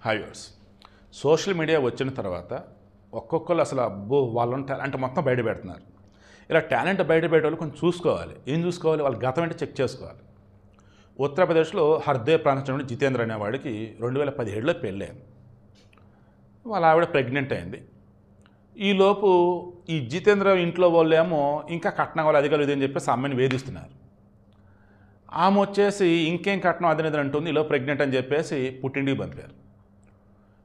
హైవర్స్ social media వచ్చిన తర్వాత ఒక్కొక్కరు అసలు అబ్బో వాళ్ళని టాలెంట్ మొత్తం బయట పెడుతున్నారు. ఇలా టాలెంట్ బయట పెట్టే కొంచెం చూసుకోవాలి. ఏం చూసుకోవాలి? వాళ్ళ గతం అంటే చెక్ చేసుకోవాలి. ఉత్తరప్రదేశ్లో హర్దే ప్రాంతం జితేంద్ర అనేవాడికి 2017లో పెళ్ళైంది. వాళ్ళ ఆవిడ ప్రెగ్నెంట్ అయింది. ఈలోపు ఈ జితేంద్ర ఇంట్లో వాళ్ళేమో ఇంకా కట్నం వాళ్ళు అధికారులు ఇదని చెప్పేసి అమ్మాయిని వేధిస్తున్నారు. ఆమె వచ్చేసి ఇంకేం కట్నం అదనేది అంటుంది. ఇలా ప్రెగ్నెంట్ అని చెప్పేసి పుట్టింటికి పంపారు.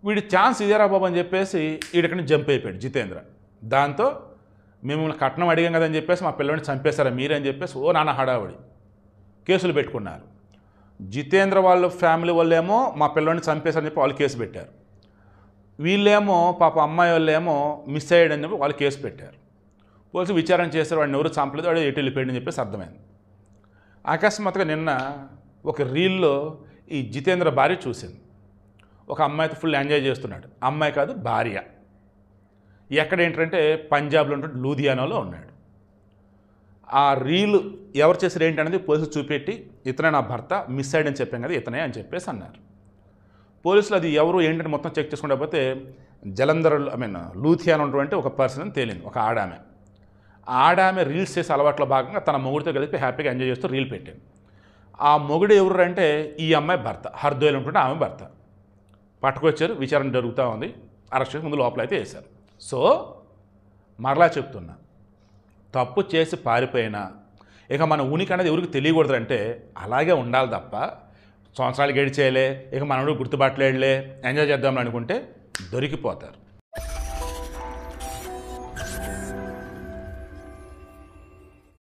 వీడి ఛాన్స్ ఇదేరా బాబు అని చెప్పేసి వీడికని జంప్ అయిపోయాడు జితేంద్ర. దాంతో మిమ్మల్ని కట్నం అడిగాం కదని చెప్పేసి మా పిల్లల్ని చంపేశారా మీరే అని చెప్పేసి ఓ నాన్న హడావుడి కేసులు పెట్టుకున్నారు. జితేంద్ర వాళ్ళ ఫ్యామిలీ వాళ్ళేమో మా పిల్లల్ని చంపేశారని చెప్పి వాళ్ళు కేసు పెట్టారు. వీళ్ళేమో పాప అమ్మాయి వాళ్ళేమో మిస్ అయ్యాడని చెప్పి వాళ్ళు కేసు పెట్టారు. పోలీసులు విచారణ చేశారు. వాడిని ఎవరు చంపలేదు, వాడు ఎటు వెళ్ళిపోయాడని చెప్పేసి అర్థమైంది. అకస్మాత్తుగా నిన్న ఒక రీల్లో ఈ జితేంద్ర భార్య చూసింది. ఒక అమ్మాయితో ఫుల్ ఎంజాయ్ చేస్తున్నాడు. అమ్మాయి కాదు, భార్య. ఎక్కడ ఏంటంటే పంజాబ్లో ఉంటే లూధియానాలో ఉన్నాడు. ఆ రీల్ ఎవరు చేశారు ఏంటనేది పోలీసులు చూపెట్టి ఇతనే నా భర్త, మిస్ అయ్యాడని చెప్పాం కదా ఇతనే అని చెప్పేసి అన్నారు. పోలీసులు అది ఎవరు ఏంటంటే మొత్తం చెక్ చేసుకుంటే పోతే జలంధర్ లూథియానా ఉన్నటువంటి ఒక పర్సన్ అని తేలింది, ఒక ఆడామె. ఆడామె రీల్స్ చేసే అలవాట్లో భాగంగా తన మొగుడితో కలిపి హ్యాపీగా ఎంజాయ్ చేస్తూ రీల్ పెట్టింది. ఆ మొగుడు ఎవరు అంటే ఈ అమ్మాయి భర్త, హర్దోయల్ ఉంటుంటే ఆమె భర్త. పట్టుకొచ్చారు, విచారణ జరుగుతూ ఉంది. అరెస్ట్ చేసి ముందు లోపల అయితే వేశారు. సో మరలా చెప్తున్నా, తప్పు చేసి పారిపోయినా ఇక మన ఉనికి అనేది ఎవరికి తెలియకూడదంటే అలాగే ఉండాలి తప్ప సంవత్సరాలు గడిచేయలే ఇక మనోడు గుర్తుపట్టలేడులే ఎంజాయ్ చేద్దామని అనుకుంటే దొరికిపోతారు.